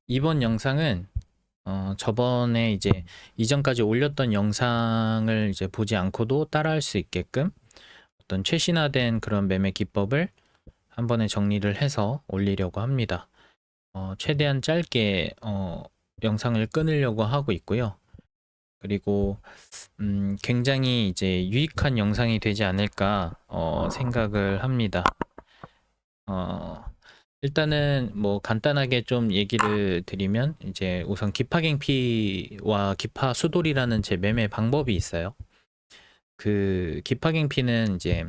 이번 영상은 저번에 이제 이전까지 올렸던 영상을 이제 보지 않고도 따라할 수 있게끔 어떤 최신화된 그런 매매 기법을 한 번에 정리를 해서 올리려고 합니다. 최대한 짧게 영상을 끊으려고 하고 있고요. 그리고 굉장히 이제 유익한 영상이 되지 않을까 생각을 합니다. 어, 일단은 뭐 간단하게 좀 얘기를 드리면 이제 우선 기파갱피와 기파수돌이라는 제 매매 방법이 있어요. 그 기파갱피는 이제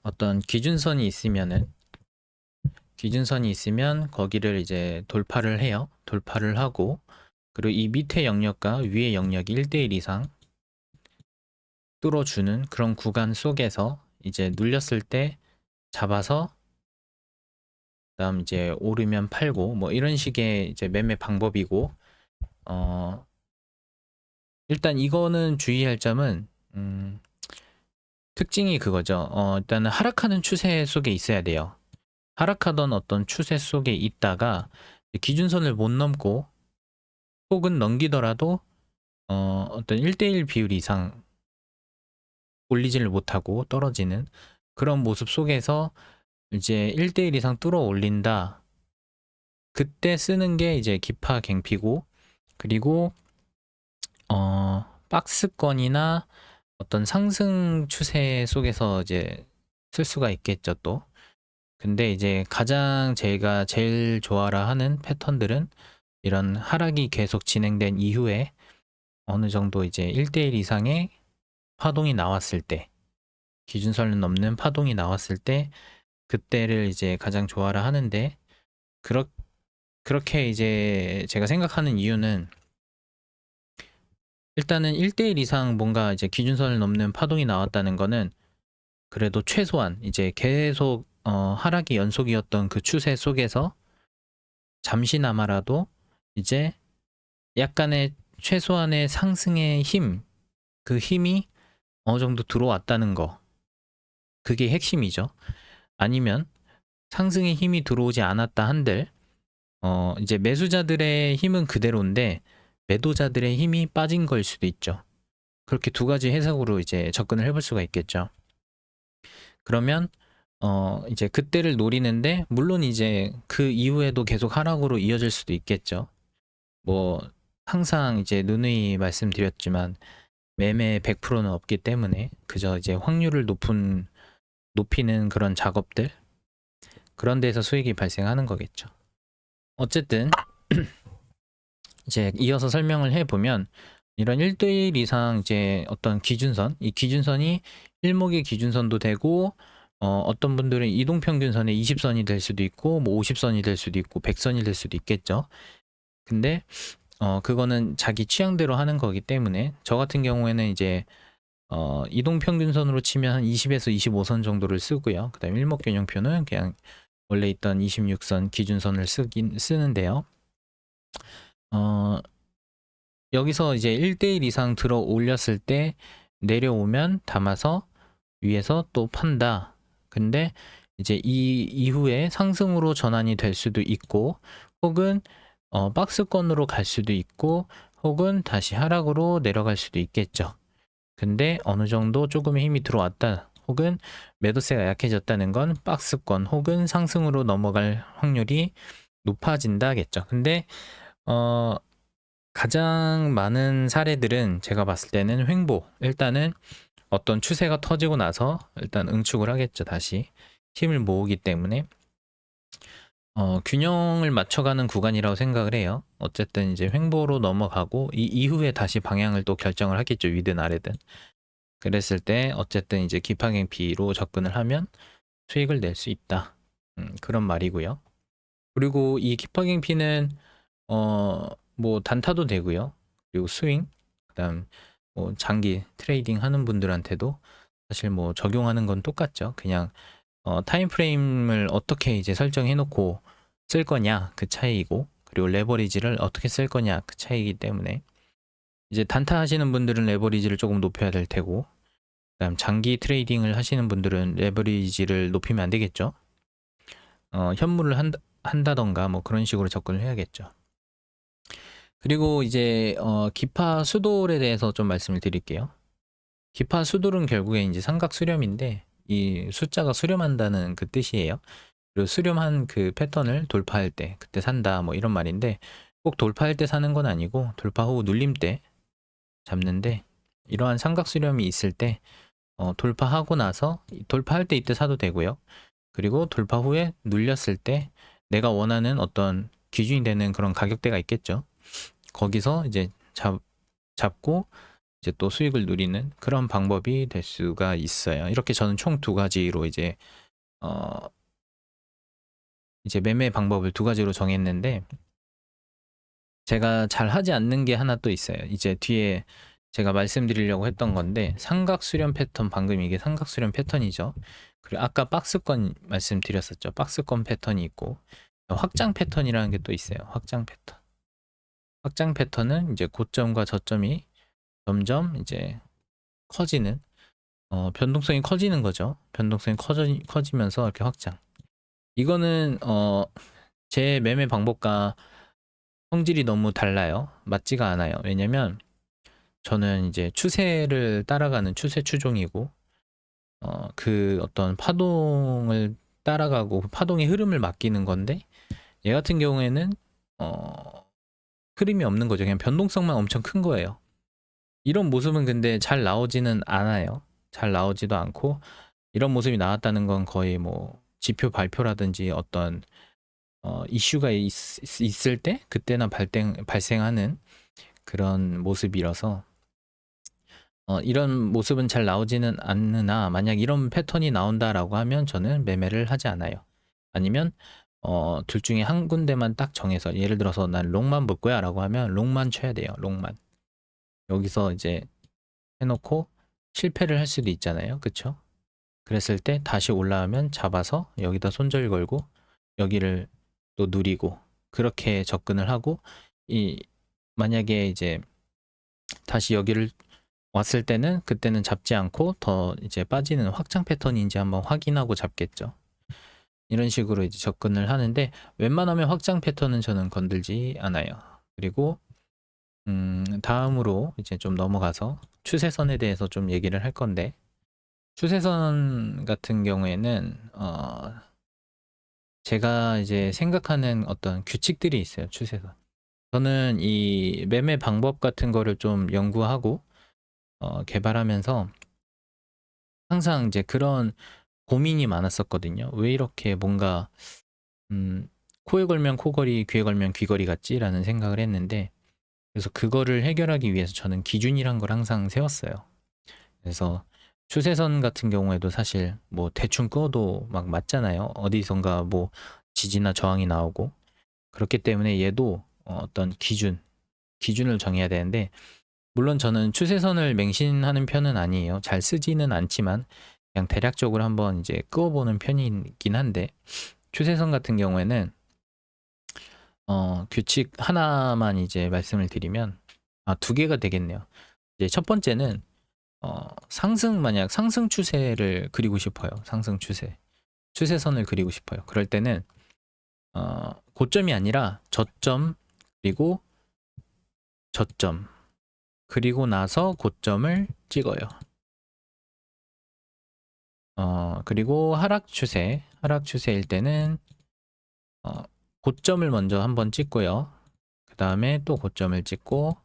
어떤 기준선이 있으면 거기를 이제 돌파를 해요. 돌파를 하고 그리고 이 밑에 영역과 위의 영역이 1대1 이상 뚫어주는 그런 구간 속에서 이제 눌렸을 때 잡아서 그다음 이제 오르면 팔고 뭐 이런 식의 이제 매매 방법이고 어 일단 이거는 주의할 점은 특징이 그거죠. 일단은 하락하는 추세 속에 있어야 돼요. 하락하던 어떤 추세 속에 있다가 기준선을 못 넘고 혹은 넘기더라도 어떤 1대1 비율 이상 올리지를 못하고 떨어지는 그런 모습 속에서 이제 1대1 이상 뚫어 올린다. 그때 쓰는 게 이제 기파 갱피고 그리고 박스권이나 어떤 상승 추세 속에서 이제 쓸 수가 있겠죠, 또. 근데 이제 가장 제가 제일 좋아라 하는 패턴들은 이런 하락이 계속 진행된 이후에 어느 정도 이제 1대1 이상의 파동이 나왔을 때, 기준선을 넘는 파동이 나왔을 때, 그때를 이제 가장 좋아라 하는데, 그렇게 이제 제가 생각하는 이유는 일단은 1대1 이상 뭔가 이제 기준선을 넘는 파동이 나왔다는 거는 그래도 최소한 이제 계속 하락이 연속이었던 그 추세 속에서 잠시나마라도 이제 약간의 최소한의 상승의 힘, 그 힘이 어느 정도 들어왔다는 거. 그게 핵심이죠. 아니면 상승의 힘이 들어오지 않았다 한들 이제 매수자들의 힘은 그대로인데 매도자들의 힘이 빠진 걸 수도 있죠. 그렇게 두 가지 해석으로 이제 접근을 해볼 수가 있겠죠. 그러면 이제 그때를 노리는데 물론 이제 그 이후에도 계속 하락으로 이어질 수도 있겠죠. 뭐 항상 이제 누누이 말씀드렸지만 매매 100%는 없기 때문에 그저 이제 확률을 높이는 그런 작업들 그런 데서 수익이 발생하는 거겠죠. 어쨌든 이제 이어서 설명을 해보면 이런 1대1 이상 이제 어떤 기준선, 이 기준선이 일목의 기준선도 되고 어떤 분들은 이동평균선의 20선이 될 수도 있고 뭐 50선이 될 수도 있고 100선이 될 수도 있겠죠. 근데 그거는 자기 취향대로 하는 거기 때문에 저 같은 경우에는 이제 이동평균선으로 치면 한 20에서 25선 정도를 쓰고요. 그 다음에 일목균형표는 그냥 원래 있던 26선 기준선을 쓰는데요. 여기서 이제 1대1 이상 들어 올렸을 때 내려오면 담아서 위에서 또 판다. 근데 이제 이 이후에 상승으로 전환이 될 수도 있고 혹은 박스권으로 갈 수도 있고 혹은 다시 하락으로 내려갈 수도 있겠죠. 근데 어느 정도 조금의 힘이 들어왔다 혹은 매도세가 약해졌다는 건 박스권 혹은 상승으로 넘어갈 확률이 높아진다겠죠. 근데 가장 많은 사례들은 제가 봤을 때는 횡보. 일단은 어떤 추세가 터지고 나서 일단 응축을 하겠죠. 다시 힘을 모으기 때문에 균형을 맞춰가는 구간이라고 생각을 해요. 어쨌든 이제 횡보로 넘어가고 이 이후에 다시 방향을 또 결정을 하겠죠. 위든 아래든. 그랬을 때 어쨌든 이제 기파갱피로 접근을 하면 수익을 낼 수 있다. 그런 말이고요. 그리고 이 기파갱피는 뭐 단타도 되고요. 그리고 스윙, 그다음 뭐 장기 트레이딩 하는 분들한테도 사실 뭐 적용하는 건 똑같죠. 그냥 타임 프레임을 어떻게 이제 설정해 놓고 쓸 거냐 그 차이이고 그리고 레버리지를 어떻게 쓸 거냐 그 차이이기 때문에 이제 단타 하시는 분들은 레버리지를 조금 높여야 될 테고 그다음 장기 트레이딩을 하시는 분들은 레버리지를 높이면 안 되겠죠. 현물을 한다던가 뭐 그런 식으로 접근을 해야겠죠. 그리고 이제 기파 수돌에 대해서 좀 말씀을 드릴게요. 기파 수돌은 결국에 이제 삼각 수렴인데 이 숫자가 수렴한다는 그 뜻이에요. 그리고 수렴한 그 패턴을 돌파할 때 그때 산다 뭐 이런 말인데 꼭 돌파할 때 사는 건 아니고 돌파 후 눌림 때 잡는데 이러한 삼각 수렴이 있을 때 돌파하고 나서 돌파할 때 이때 사도 되고요. 그리고 돌파 후에 눌렸을 때 내가 원하는 어떤 기준이 되는 그런 가격대가 있겠죠. 거기서 이제 잡고 이제 또 수익을 누리는 그런 방법이 될 수가 있어요. 이렇게 저는 총 두 가지로 이제 매매 방법을 두 가지로 정했는데 제가 잘 하지 않는 게 하나 또 있어요. 이제 뒤에 제가 말씀드리려고 했던 건데 삼각 수렴 패턴, 방금 이게 삼각 수렴 패턴이죠. 그리고 아까 박스권 말씀드렸었죠. 박스권 패턴이 있고 확장 패턴이라는 게 또 있어요. 확장 패턴. 확장 패턴은 이제 고점과 저점이 점점 이제 커지는 변동성이 커지는 거죠. 변동성이 커지면서 이렇게 확장. 이거는 제 매매 방법과 성질이 너무 달라요. 맞지가 않아요. 왜냐면 저는 이제 추세를 따라가는 추세 추종이고 그 어떤 파동을 따라가고 파동의 흐름을 맡기는 건데 얘 같은 경우에는 흐름이 없는 거죠. 그냥 변동성만 엄청 큰 거예요. 이런 모습은 근데 잘 나오지는 않아요. 잘 나오지도 않고 이런 모습이 나왔다는 건 거의 뭐 지표 발표라든지 어떤 이슈가 있을 때 그때나 발생하는 그런 모습이라서 이런 모습은 잘 나오지는 않으나 만약 이런 패턴이 나온다라고 하면 저는 매매를 하지 않아요. 아니면 둘 중에 한 군데만 딱 정해서 예를 들어서 난 롱만 볼 거야 라고 하면 롱만 쳐야 돼요. 롱만. 여기서 이제 해놓고 실패를 할 수도 있잖아요. 그쵸? 그랬을 때 다시 올라오면 잡아서 여기다 손절 걸고 여기를 또 누리고 그렇게 접근을 하고 만약에 이제 다시 여기를 왔을 때는 그때는 잡지 않고 더 이제 빠지는 확장 패턴인지 한번 확인하고 잡겠죠. 이런 식으로 이제 접근을 하는데 웬만하면 확장 패턴은 저는 건들지 않아요. 그리고 다음으로 이제 좀 넘어가서 추세선에 대해서 좀 얘기를 할 건데 추세선 같은 경우에는 제가 이제 생각하는 어떤 규칙들이 있어요. 추세선. 저는 이 매매 방법 같은 거를 좀 연구하고 개발하면서 항상 이제 그런 고민이 많았었거든요. 왜 이렇게 뭔가 코에 걸면 코걸이, 귀에 걸면 귀걸이 같지라는 생각을 했는데 그래서 그거를 해결하기 위해서 저는 기준이란 걸 항상 세웠어요. 그래서 추세선 같은 경우에도 사실 뭐 대충 끄어도 막 맞잖아요. 어디선가 뭐 지지나 저항이 나오고 그렇기 때문에 얘도 어떤 기준을 정해야 되는데 물론 저는 추세선을 맹신하는 편은 아니에요. 잘 쓰지는 않지만 그냥 대략적으로 한번 이제 끄어보는 편이긴 한데 추세선 같은 경우에는 규칙 하나만 이제 말씀을 드리면 두 개가 되겠네요. 이제 첫 번째는 만약 상승 추세를 그리고 싶어요. 상승 추세선을 그리고 싶어요. 그럴 때는 고점이 아니라 저점 그리고 저점 그리고 나서 고점을 찍어요. 그리고 하락 추세일 때는 고점을 먼저 한번 찍고요. 그 다음에 또 고점을 찍고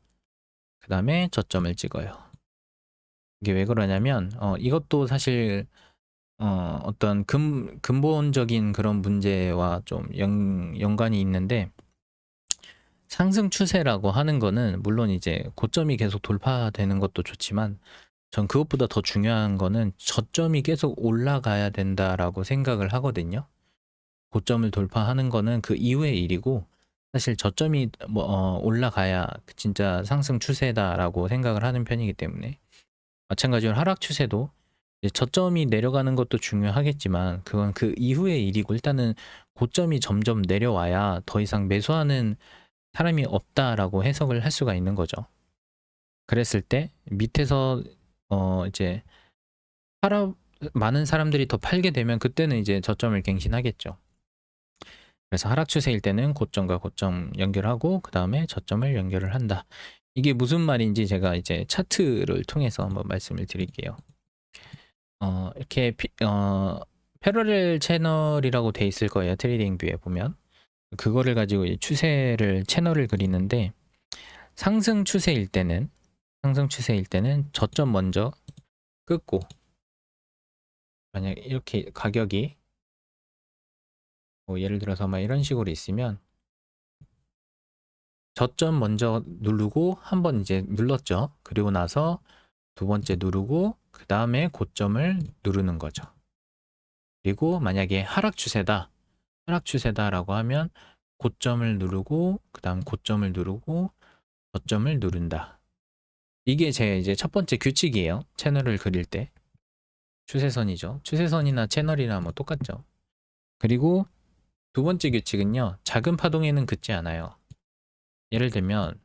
그 다음에 저점을 찍어요. 이게 왜 그러냐면 이것도 사실 어떤 근본적인 그런 문제와 좀 연관이 있는데 상승 추세라고 하는 거는 물론 이제 고점이 계속 돌파되는 것도 좋지만 전 그것보다 더 중요한 거는 저점이 계속 올라가야 된다라고 생각을 하거든요. 고점을 돌파하는 거는 그 이후의 일이고 사실 저점이 올라가야 진짜 상승 추세다라고 생각을 하는 편이기 때문에 마찬가지로 하락 추세도 저점이 내려가는 것도 중요하겠지만 그건 그 이후의 일이고 일단은 고점이 점점 내려와야 더 이상 매수하는 사람이 없다라고 해석을 할 수가 있는 거죠. 그랬을 때 밑에서 이제 많은 사람들이 더 팔게 되면 그때는 이제 저점을 갱신하겠죠. 그래서 하락 추세일 때는 고점과 고점 연결하고 그 다음에 저점을 연결을 한다. 이게 무슨 말인지 제가 이제 차트를 통해서 한번 말씀을 드릴게요. 이렇게 패러렐 채널이라고 돼 있을 거예요. 트레이딩 뷰에 보면 그거를 가지고 이 추세를 채널을 그리는데 상승 추세일 때는 저점 먼저 끊고, 만약 이렇게 가격이 뭐 예를 들어서 막 이런 식으로 있으면 저점 먼저 누르고 한번 이제 눌렀죠. 그리고 나서 두 번째 누르고 그 다음에 고점을 누르는 거죠. 그리고 만약에 하락 추세다라고 하면 고점을 누르고 그 다음 고점을 누르고 저점을 누른다. 이게 제 이제 첫 번째 규칙이에요. 채널을 그릴 때. 추세선이죠. 추세선이나 채널이나 뭐 똑같죠. 그리고 두 번째 규칙은요. 작은 파동에는 긋지 않아요. 예를 들면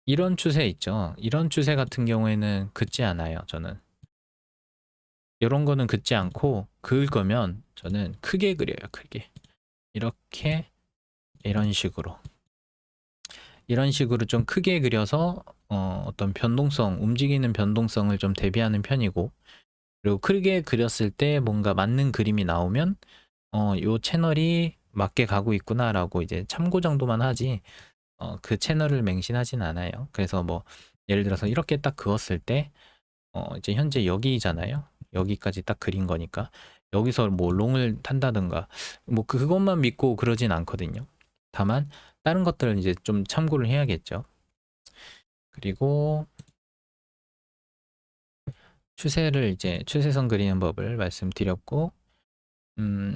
이런 추세 있죠. 이런 추세 같은 경우에는 긋지 않아요. 저는 이런 거는 긋지 않고, 그을 거면 저는 크게 그려요. 크게 이렇게 이런 식으로 좀 크게 그려서 어떤 변동성, 움직이는 변동성을 좀 대비하는 편이고, 그리고 크게 그렸을 때 뭔가 맞는 그림이 나오면 요 채널이 맞게 가고 있구나라고 이제 참고 정도만 하지 그 채널을 맹신하진 않아요. 그래서 뭐 예를 들어서 이렇게 딱 그었을 때 이제 현재 여기잖아요. 여기까지 딱 그린 거니까 여기서 뭐 롱을 탄다든가 뭐 그것만 믿고 그러진 않거든요. 다만 다른 것들은 이제 좀 참고를 해야겠죠. 그리고 추세를 이제 추세선 그리는 법을 말씀드렸고,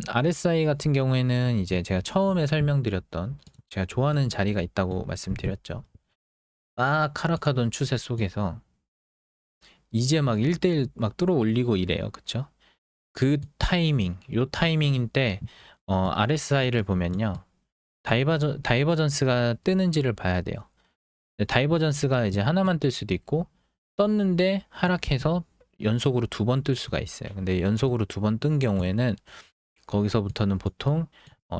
RSI 같은 경우에는 이제 제가 처음에 설명드렸던 제가 좋아하는 자리가 있다고 말씀드렸죠. 막 하락하던 추세 속에서 이제 막 1대1 막 뚫어 올리고 이래요. 그쵸? 그 타이밍, 요 타이밍인 때 RSI를 보면요. 다이버전스가 뜨는지를 봐야 돼요. 다이버전스가 이제 하나만 뜰 수도 있고, 떴는데 하락해서 연속으로 두 번 뜰 수가 있어요. 근데 연속으로 두 번 뜬 경우에는 거기서부터는 보통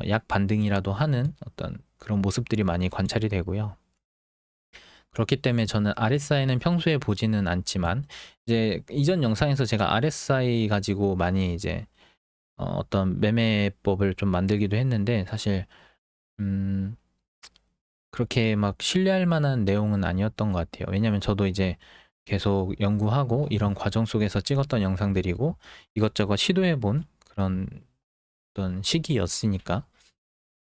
약 반등이라도 하는 어떤 그런 모습들이 많이 관찰이 되고요. 그렇기 때문에 저는 RSI는 평소에 보지는 않지만, 이제 이전 영상에서 제가 RSI 가지고 많이 이제 어떤 매매법을 좀 만들기도 했는데, 사실 그렇게 막 신뢰할 만한 내용은 아니었던 것 같아요. 왜냐면 저도 이제 계속 연구하고 이런 과정 속에서 찍었던 영상들이고 이것저것 시도해본 그런 어떤 시기였으니까.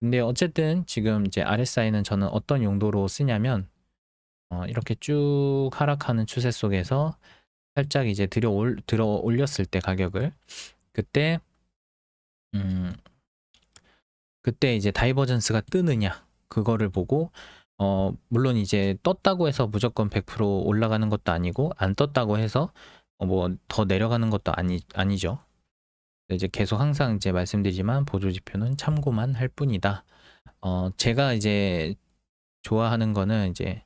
근데 어쨌든 지금 이제 RSI는 저는 어떤 용도로 쓰냐면 이렇게 쭉 하락하는 추세 속에서 살짝 이제 들어 올렸을 때 가격을, 그때 음 그때 이제 다이버전스가 뜨느냐 그거를 보고, 물론 이제 떴다고 해서 무조건 100% 올라가는 것도 아니고 안 떴다고 해서 뭐 더 내려가는 것도 아니죠. 이제 계속 항상 이제 말씀드리지만 보조 지표는 참고만 할 뿐이다. 제가 이제 좋아하는 거는 이제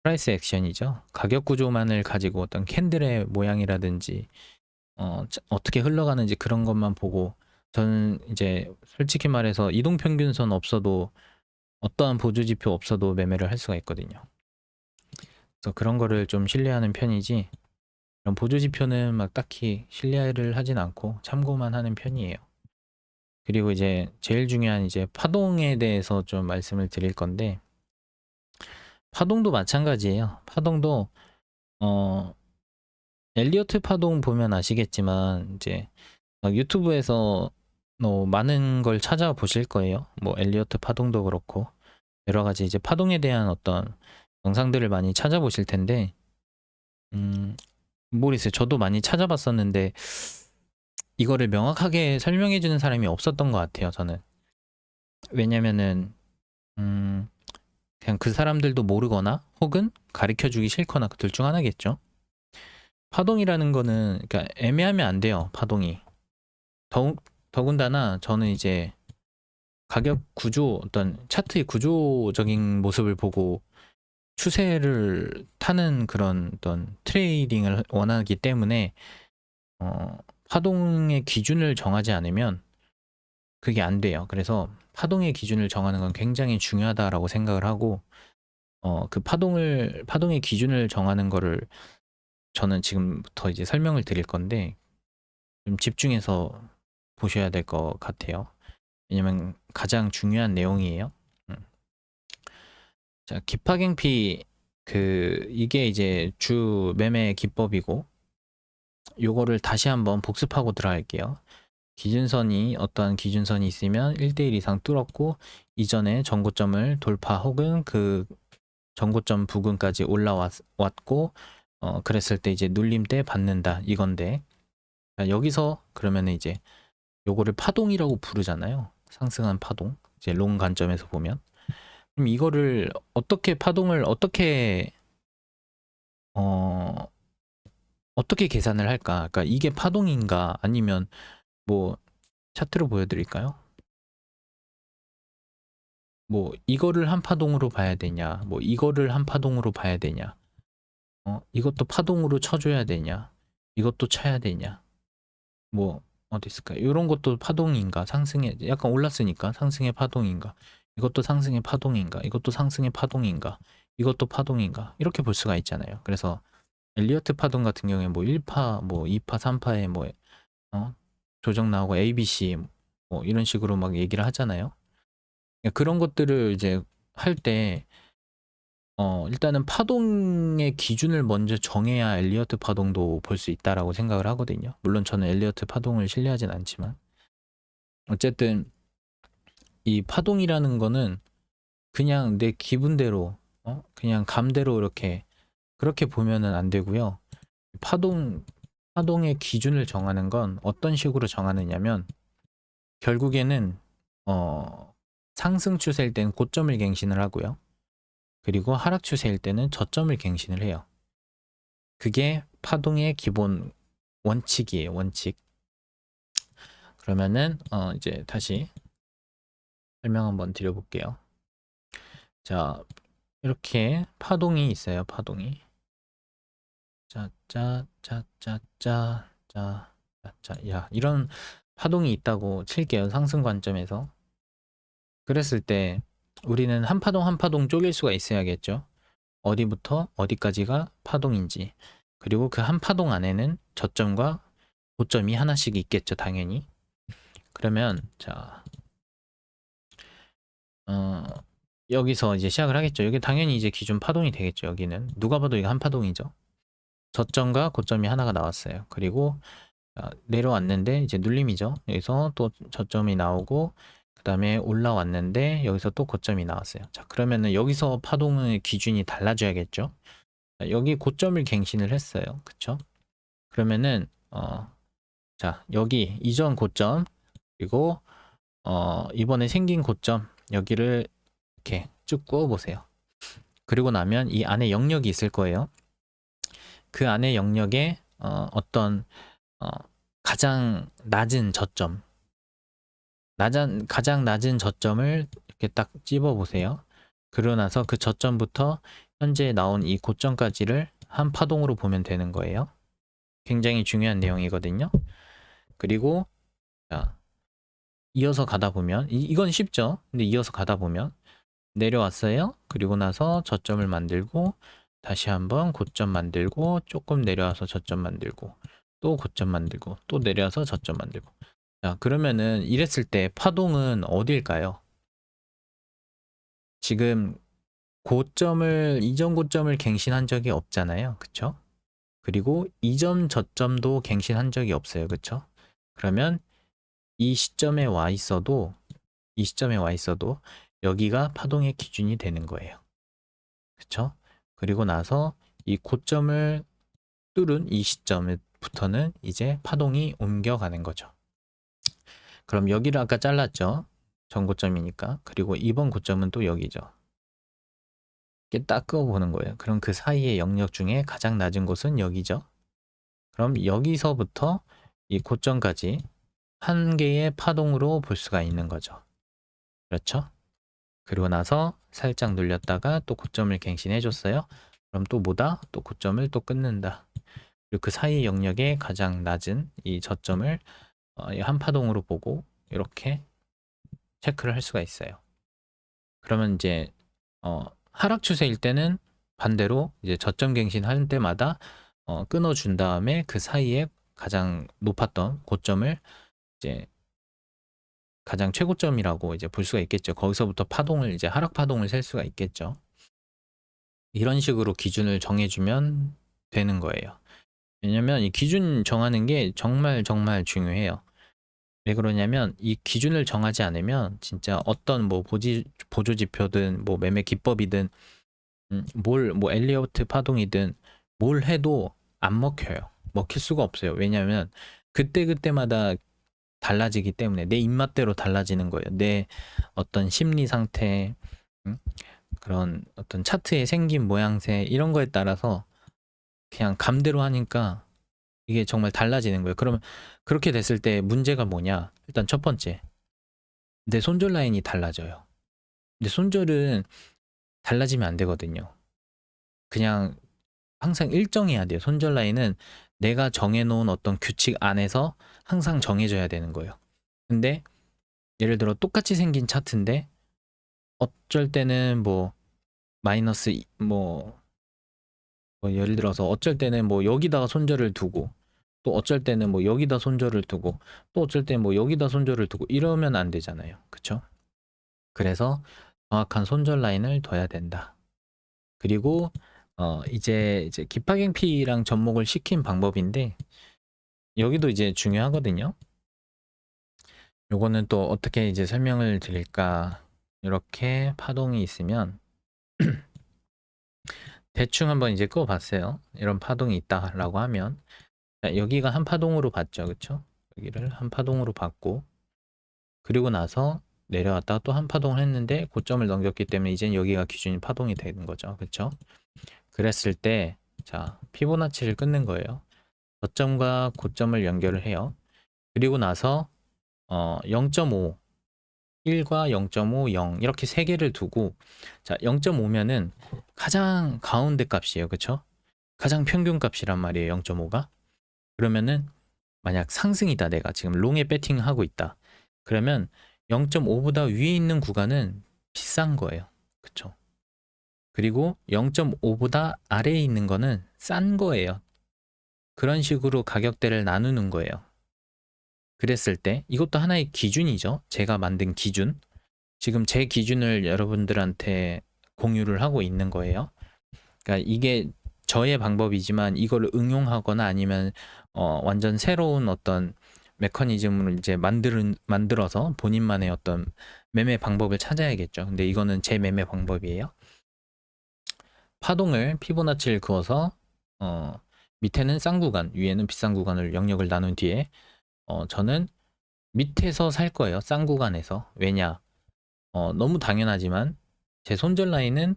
프라이스 액션이죠. 가격 구조만을 가지고 어떤 캔들의 모양이라든지 어떻게 흘러가는지 그런 것만 보고, 저는 이제 솔직히 말해서 이동평균선 없어도 어떠한 보조지표 없어도 매매를 할 수가 있거든요. 그래서 그런 거를 좀 신뢰하는 편이지, 그런 보조지표는 막 딱히 신뢰를 하진 않고 참고만 하는 편이에요. 그리고 이제 제일 중요한 이제 파동에 대해서 좀 말씀을 드릴 건데, 파동도 마찬가지예요. 파동도 엘리어트 파동 보면 아시겠지만 이제 막 유튜브에서 많은 걸 찾아보실 거예요. 뭐 엘리어트 파동도 그렇고 여러 가지 이제 파동에 대한 어떤 영상들을 많이 찾아보실 텐데, 모르겠어요. 저도 많이 찾아봤었는데 이거를 명확하게 설명해 주는 사람이 없었던 것 같아요. 저는. 왜냐면은 그냥 그 사람들도 모르거나 혹은 가르쳐 주기 싫거나 그 둘 중 하나겠죠. 파동이라는 거는 그러니까 애매하면 안 돼요. 파동이. 더군다나 저는 이제 가격 구조, 어떤 차트의 구조적인 모습을 보고 추세를 타는 그런 어떤 트레이딩을 원하기 때문에 파동의 기준을 정하지 않으면 그게 안 돼요. 그래서 파동의 기준을 정하는 건 굉장히 중요하다라고 생각을 하고 그 파동의 기준을 정하는 거를 저는 지금부터 이제 설명을 드릴 건데 좀 집중해서 보셔야 될 것 같아요. 왜냐면 가장 중요한 내용이에요. 음. 자, 기파갱피 이게 이제 주 매매 기법이고 요거를 다시 한번 복습하고 들어갈게요. 기준선이 어떠한 기준선이 있으면 1대1 이상 뚫었고 이전에 전고점을 돌파 혹은 그 전고점 부근까지 올라왔고 그랬을 때 이제 눌림 때 받는다 이건데 여기서 그러면 이제 요거를 파동이라고 부르잖아요. 상승한 파동. 이제 롱 관점에서 보면 그럼 이거를 파동을 어 어떻게 계산을 할까? 그러니까 이게 파동인가 아니면 뭐 차트로 보여드릴까요? 뭐 이거를 한 파동으로 봐야 되냐? 뭐 이거를 한 파동으로 봐야 되냐? 이것도 파동으로 쳐줘야 되냐? 이것도 쳐야 되냐? 뭐 어디 있을까요? 이런 것도 파동인가? 상승에 약간 올랐으니까 상승의 파동인가? 이것도 상승의 파동인가? 이것도 상승의 파동인가? 이것도 파동인가? 이렇게 볼 수가 있잖아요. 그래서 엘리어트 파동 같은 경우에 뭐 1파, 뭐 2파, 3파에 뭐 조정 나오고 ABC 뭐 이런 식으로 막 얘기를 하잖아요. 그런 것들을 이제 할 때 일단은 파동의 기준을 먼저 정해야 엘리어트 파동도 볼 수 있다라고 생각을 하거든요. 물론 저는 엘리어트 파동을 신뢰하진 않지만 어쨌든 이 파동이라는 거는 그냥 내 기분대로 그냥 감대로 이렇게 그렇게 보면은 안 되고요. 파동의 기준을 정하는 건 어떤 식으로 정하느냐면 결국에는 상승 추세일 때는 고점을 갱신을 하고요. 그리고 하락 추세일 때는 저점을 갱신을 해요. 그게 파동의 기본 원칙이에요. 원칙. 그러면은 이제 다시 설명 한번 드려볼게요. 자, 이렇게 파동이 있어요. 파동이. 짜짜짜짜짜짜짜 야, 이런 파동이 있다고 칠게요. 상승 관점에서. 그랬을 때 우리는 한 파동 한 파동 쪼갤 수가 있어야겠죠. 어디부터 어디까지가 파동인지. 그리고 그 한 파동 안에는 저점과 고점이 하나씩 있겠죠, 당연히. 그러면 자, 여기서 이제 시작을 하겠죠. 여기 당연히 이제 기준 파동이 되겠죠. 여기는 누가 봐도 이거 한 파동이죠. 저점과 고점이 하나가 나왔어요. 그리고 내려왔는데 이제 눌림이죠. 여기서 또 저점이 나오고 그 다음에 올라왔는데 여기서 또 고점이 나왔어요. 자, 그러면은 여기서 파동의 기준이 달라져야겠죠. 자, 여기 고점을 갱신을 했어요. 그쵸? 그러면은 자, 여기 이전 고점 그리고 이번에 생긴 고점 여기를 이렇게 쭉 구워 보세요. 그리고 나면 이 안에 영역이 있을 거예요. 그 안에 영역에 어떤 가장 낮은 저점 가장 낮은 저점을 이렇게 딱 집어 보세요. 그러고 나서 그 저점부터 현재 나온 이 고점까지를 한 파동으로 보면 되는 거예요. 굉장히 중요한 내용이거든요. 그리고 자, 이어서 가다 보면 이건 쉽죠. 근데 이어서 가다 보면 내려왔어요. 그리고 나서 저점을 만들고 다시 한번 고점 만들고 조금 내려와서 저점 만들고 또 고점 만들고 또 내려와서 저점 만들고. 자, 그러면은 이랬을 때 파동은 어딜까요? 지금 이전 고점을 갱신한 적이 없잖아요. 그쵸? 그리고 이전 저점도 갱신한 적이 없어요. 그쵸? 그러면 이 시점에 와 있어도 여기가 파동의 기준이 되는 거예요. 그쵸? 그리고 나서 이 고점을 뚫은 이 시점부터는 이제 파동이 옮겨가는 거죠. 그럼 여기를 아까 잘랐죠? 전고점이니까. 그리고 이번 고점은 또 여기죠. 이렇게 딱 그어보는 거예요. 그럼 그 사이의 영역 중에 가장 낮은 곳은 여기죠. 그럼 여기서부터 이 고점까지 한 개의 파동으로 볼 수가 있는 거죠. 그렇죠? 그리고 나서 살짝 눌렸다가 또 고점을 갱신해 줬어요. 그럼 또 뭐다? 또 고점을 또 끊는다. 그리고 그 사이 영역의 가장 낮은 이 저점을 한 파동으로 보고 이렇게 체크를 할 수가 있어요. 그러면 이제 하락 추세일 때는 반대로 이제 저점 갱신할 때마다 끊어준 다음에 그 사이에 가장 높았던 고점을 이제 가장 최고점이라고 이제 볼 수가 있겠죠. 거기서부터 파동을 이제 하락 파동을 셀 수가 있겠죠. 이런 식으로 기준을 정해주면 되는 거예요. 왜냐면 이 기준 정하는 게 정말 정말 중요해요. 왜 그러냐면 이 기준을 정하지 않으면 진짜 어떤 뭐 보조 지표든 뭐 매매 기법이든 뭐 엘리어트 파동이든 뭘 해도 안 먹혀요. 먹힐 수가 없어요. 왜냐면 그때그때마다 달라지기 때문에 내 입맛대로 달라지는 거예요. 내 어떤 심리 상태, 그런 어떤 차트의 생긴 모양새 이런 거에 따라서 그냥 감대로 하니까 이게 정말 달라지는 거예요. 그러면 그렇게 됐을 때 문제가 뭐냐? 일단 첫 번째, 내 손절 라인이 달라져요. 근데 손절은 달라지면 안 되거든요. 그냥 항상 일정해야 돼요. 손절 라인은 내가 정해놓은 어떤 규칙 안에서 항상 정해져야 되는 거예요. 근데 예를 들어 똑같이 생긴 차트인데 어쩔 때는 뭐 마이너스 뭐 예를 들어서 어쩔 때는 뭐 여기다가 손절을 두고 또 어쩔 때는 뭐 여기다 손절을 두고 또 어쩔 때는 뭐 여기다 손절을 두고 이러면 안 되잖아요. 그쵸? 그래서 정확한 손절 라인을 둬야 된다. 그리고 이제 기파갱피랑 접목을 시킨 방법인데 여기도 이제 중요하거든요. 요거는 또 어떻게 이제 설명을 드릴까? 이렇게 파동이 있으면 대충 한번 이제 끄어봤어요. 이런 파동이 있다라고 하면 자, 여기가 한 파동으로 봤죠, 그쵸? 여기를 한 파동으로 봤고 그리고 나서 내려왔다가 또 한 파동을 했는데 고점을 넘겼기 때문에 이젠 여기가 기준이 파동이 되는 거죠, 그쵸? 그랬을 때 자, 피보나치를 끊는 거예요. 저점과 고점을 연결을 해요. 그리고 나서 0.5 1과 0.5, 0 이렇게 세 개를 두고 자 0.5면은 가장 가운데 값이에요. 그쵸? 가장 평균 값이란 말이에요. 0.5가. 그러면은 만약 상승이다. 내가 지금 롱에 배팅하고 있다. 그러면 0.5보다 위에 있는 구간은 비싼 거예요. 그쵸? 그리고 0.5보다 아래에 있는 거는 싼 거예요. 그런 식으로 가격대를 나누는 거예요. 그랬을 때 이것도 하나의 기준이죠. 제가 만든 기준. 지금 제 기준을 여러분들한테 공유를 하고 있는 거예요. 그러니까 이게 저의 방법이지만 이걸 응용하거나 아니면 완전 새로운 어떤 메커니즘을 이제 만들어서 본인만의 어떤 매매 방법을 찾아야겠죠. 근데 이거는 제 매매 방법이에요. 파동을 피보나치를 그어서 밑에는 싼 구간, 위에는 비싼 구간을 영역을 나눈 뒤에 저는 밑에서 살 거예요. 싼 구간에서. 왜냐? 너무 당연하지만 제 손절 라인은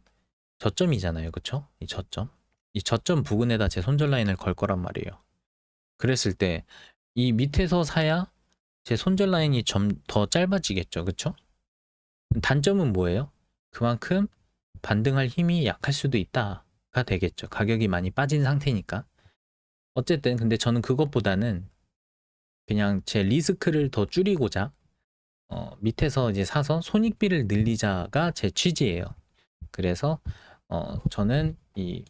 저점이잖아요. 그쵸? 이 저점. 이 저점 부근에다 제 손절 라인을 걸 거란 말이에요. 그랬을 때 이 밑에서 사야 제 손절 라인이 좀 더 짧아지겠죠. 그쵸? 단점은 뭐예요? 그만큼 반등할 힘이 약할 수도 있다가 되겠죠. 가격이 많이 빠진 상태니까. 어쨌든 근데 저는 그것보다는 그냥 제 리스크를 더 줄이고자 밑에서 이제 사서 손익비를 늘리자가 제 취지예요. 그래서 저는 이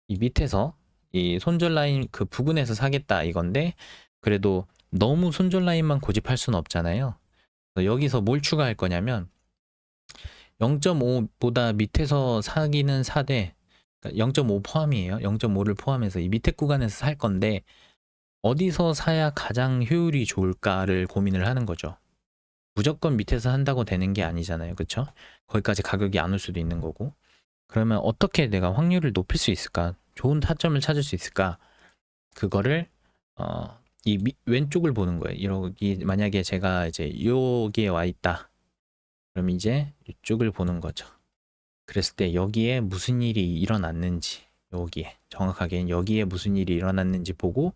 밑에서 이 손절 라인 그 부근에서 사겠다 이건데 그래도 너무 손절 라인만 고집할 수는 없잖아요. 여기서 뭘 추가할 거냐면 0.5보다 밑에서 사기는 사되 0.5 포함이에요. 0.5를 포함해서 이 밑에 구간에서 살 건데 어디서 사야 가장 효율이 좋을까를 고민을 하는 거죠. 무조건 밑에서 산다고 되는 게 아니잖아요. 그쵸? 거기까지 가격이 안 올 수도 있는 거고. 그러면 어떻게 내가 확률을 높일 수 있을까? 좋은 타점을 찾을 수 있을까? 그거를 왼쪽을 보는 거예요. 여기 만약에 제가 이제 여기에 와 있다. 그럼 이제 이쪽을 보는 거죠. 그랬을 때 여기에 무슨 일이 일어났는지 여기에 정확하게 여기에 무슨 일이 일어났는지 보고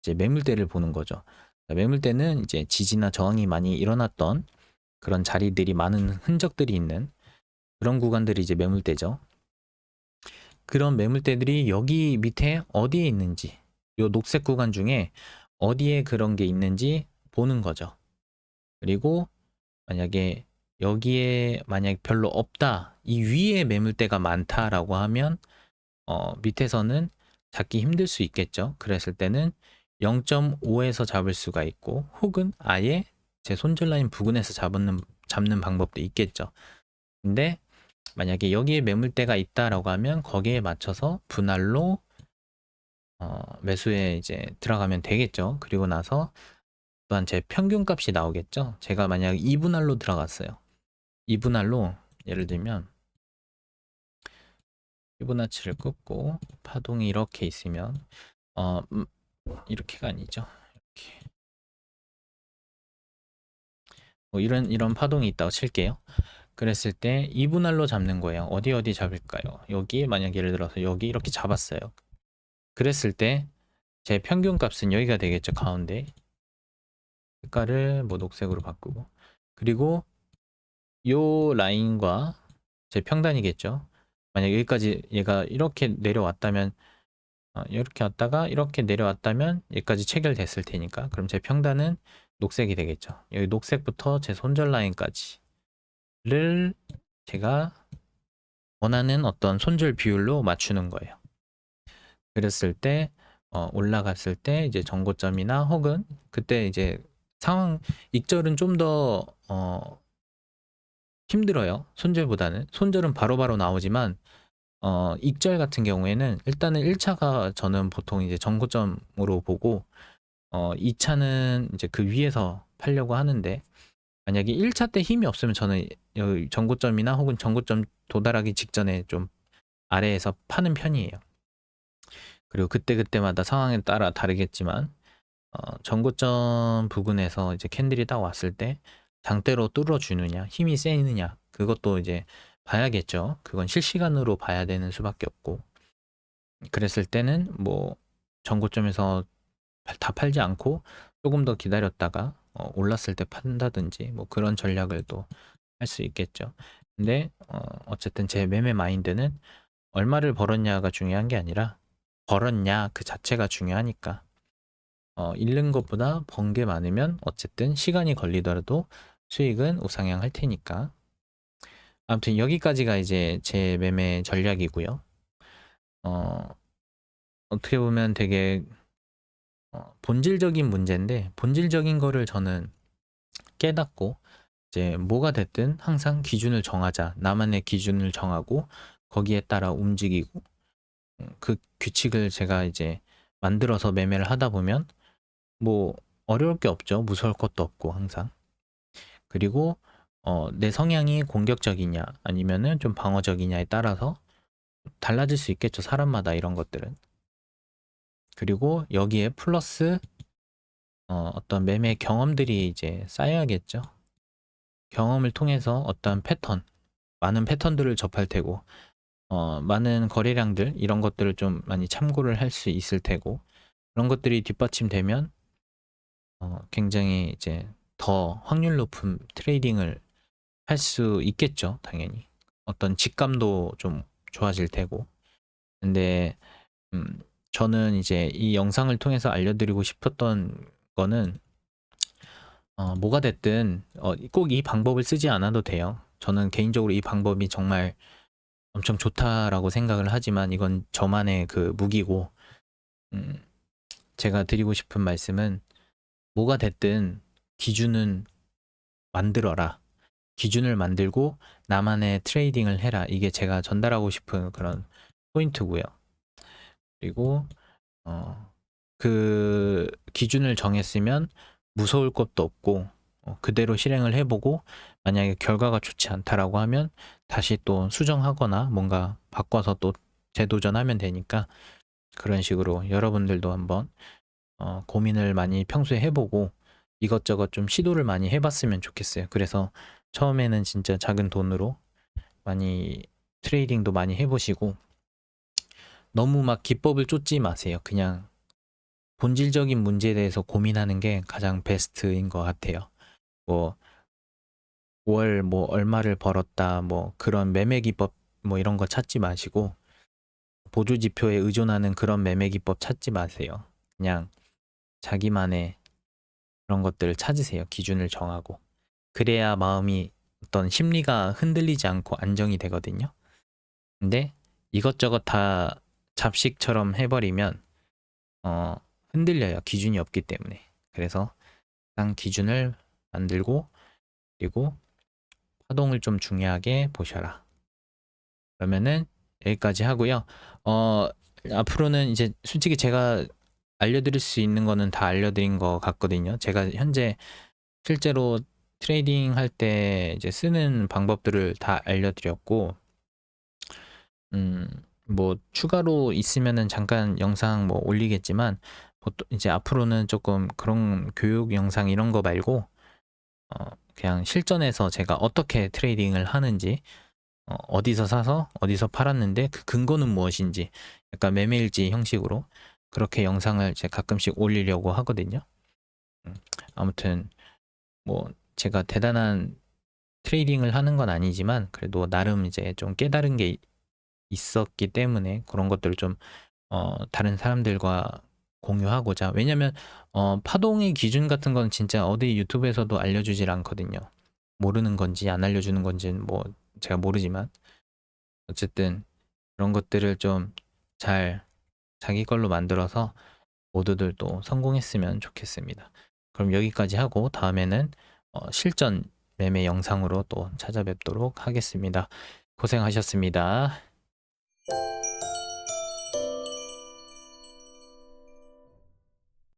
이제 매물대를 보는 거죠. 매물대는 이제 지지나 저항이 많이 일어났던 그런 자리들이 많은 흔적들이 있는 그런 구간들이 이제 매물대죠. 그런 매물대들이 여기 밑에 어디에 있는지 요 녹색 구간 중에 어디에 그런 게 있는지 보는 거죠. 그리고 만약에 여기에 만약 별로 없다, 이 위에 매물대가 많다라고 하면 밑에서는 잡기 힘들 수 있겠죠. 그랬을 때는 0.5에서 잡을 수가 있고, 혹은 아예 제 손절 라인 부근에서 잡는 방법도 있겠죠. 근데 만약에 여기에 매물대가 있다라고 하면 거기에 맞춰서 분할로 매수에 이제 들어가면 되겠죠. 그리고 나서 또한 제 평균값이 나오겠죠. 제가 만약 2분할로 들어갔어요. 2분할로 예를 들면 피보나치를 끊고 파동이 이렇게 있으면 어 음, 이렇게가 아니죠. 이렇게 뭐 이런 파동이 있다고 칠게요. 그랬을 때 2분할로 잡는 거예요. 어디 잡을까요? 여기 만약 예를 들어서 여기 이렇게 잡았어요. 그랬을 때 제 평균값은 여기가 되겠죠. 가운데 색깔을 뭐 녹색으로 바꾸고, 그리고 요 라인과 제 평단이겠죠. 만약 여기까지 얘가 이렇게 내려왔다면 이렇게 왔다가 이렇게 내려왔다면 여기까지 체결됐을 테니까, 그럼 제 평단은 녹색이 되겠죠. 여기 녹색부터 제 손절 라인까지를 제가 원하는 어떤 손절 비율로 맞추는 거예요. 그랬을 때 올라갔을 때 이제 정고점이나 혹은 그때 이제 상황 익절은 좀 더 힘들어요. 손절보다는. 손절은 바로바로 나오지만 익절 같은 경우에는 일단은 1차가 저는 보통 이제 정고점으로 보고 2차는 이제 그 위에서 팔려고 하는데, 만약에 1차 때 힘이 없으면 저는 여기 정고점이나 혹은 정고점 도달하기 직전에 좀 아래에서 파는 편이에요. 그리고 그때그때마다 상황에 따라 다르겠지만 정고점 부근에서 이제 캔들이 딱 왔을 때 장대로 뚫어주느냐 힘이 세느냐 그것도 이제 봐야겠죠. 그건 실시간으로 봐야 되는 수밖에 없고, 그랬을 때는 뭐 정고점에서 다 팔지 않고 조금 더 기다렸다가 올랐을 때 판다든지 뭐 그런 전략을 또 할 수 있겠죠. 근데 어쨌든 제 매매 마인드는 얼마를 벌었냐가 중요한 게 아니라 벌었냐 그 자체가 중요하니까, 잃는 것보다 번 게 많으면 어쨌든 시간이 걸리더라도 수익은 우상향할 테니까. 아무튼 여기까지가 이제 제 매매 전략이고요. 어, 어떻게 보면 되게 본질적인 문제인데, 본질적인 거를 저는 깨닫고 이제 뭐가 됐든 항상 기준을 정하자. 나만의 기준을 정하고 거기에 따라 움직이고, 그 규칙을 제가 이제 만들어서 매매를 하다 보면 뭐 어려울 게 없죠. 무서울 것도 없고 항상. 그리고 내 성향이 공격적이냐 아니면은 좀 방어적이냐에 따라서 달라질 수 있겠죠. 사람마다 이런 것들은. 그리고 여기에 플러스 어떤 매매 경험들이 이제 쌓여야겠죠. 경험을 통해서 어떤 패턴, 많은 패턴들을 접할 테고, 많은 거래량들 이런 것들을 좀 많이 참고를 할 수 있을 테고, 그런 것들이 뒷받침되면 굉장히 이제 더 확률 높은 트레이딩을 할 수 있겠죠. 당연히 어떤 직감도 좀 좋아질 테고. 근데 저는 이제 이 영상을 통해서 알려드리고 싶었던 거는 뭐가 됐든 꼭 이 방법을 쓰지 않아도 돼요. 저는 개인적으로 이 방법이 정말 엄청 좋다라고 생각을 하지만 이건 저만의 그 무기고, 음, 제가 드리고 싶은 말씀은 뭐가 됐든 기준은 만들어라. 기준을 만들고 나만의 트레이딩을 해라. 이게 제가 전달하고 싶은 그런 포인트고요. 그리고 그 기준을 정했으면 무서울 것도 없고 그대로 실행을 해보고, 만약에 결과가 좋지 않다라고 하면 다시 또 수정하거나 뭔가 바꿔서 또 재도전하면 되니까, 그런 식으로 여러분들도 한번 고민을 많이 평소에 해보고 이것저것 좀 시도를 많이 해봤으면 좋겠어요. 그래서 처음에는 진짜 작은 돈으로 많이 트레이딩도 많이 해보시고, 너무 막 기법을 쫓지 마세요. 그냥 본질적인 문제에 대해서 고민하는 게 가장 베스트인 것 같아요. 뭐 월 뭐 얼마를 벌었다 뭐 그런 매매 기법 뭐 이런 거 찾지 마시고, 보조 지표에 의존하는 그런 매매 기법 찾지 마세요. 그냥 자기만의 그런 것들을 찾으세요. 기준을 정하고. 그래야 마음이 어떤 심리가 흔들리지 않고 안정이 되거든요. 근데 이것저것 다 잡식처럼 해버리면 어, 흔들려요. 기준이 없기 때문에. 그래서 딱 기준을 만들고 그리고 파동을 좀 중요하게 보셔라. 그러면은 여기까지 하고요. 앞으로는 이제 솔직히 제가 알려드릴 수 있는 거는 다 알려드린 것 같거든요. 제가 현재 실제로 트레이딩 할 때 이제 쓰는 방법들을 다 알려드렸고, 뭐 추가로 있으면은 잠깐 영상 뭐 올리겠지만, 보통 이제 앞으로는 조금 그런 교육 영상 이런 거 말고, 그냥 실전에서 제가 어떻게 트레이딩을 하는지, 어디서 사서 어디서 팔았는데 그 근거는 무엇인지, 약간 매매일지 형식으로 그렇게 영상을 제가 가끔씩 올리려고 하거든요. 아무튼 뭐 제가 대단한 트레이딩을 하는 건 아니지만 그래도 나름 이제 좀 깨달은 게 있었기 때문에 그런 것들을 좀 다른 사람들과 공유하고자. 왜냐면 파동의 기준 같은 건 진짜 어디 유튜브에서도 알려주질 않거든요. 모르는 건지 안 알려주는 건지는 뭐 제가 모르지만 어쨌든 그런 것들을 좀 잘 자기 걸로 만들어서 모두들 또 성공했으면 좋겠습니다. 그럼 여기까지 하고 다음에는 실전 매매 영상으로 또 찾아뵙도록 하겠습니다. 고생하셨습니다.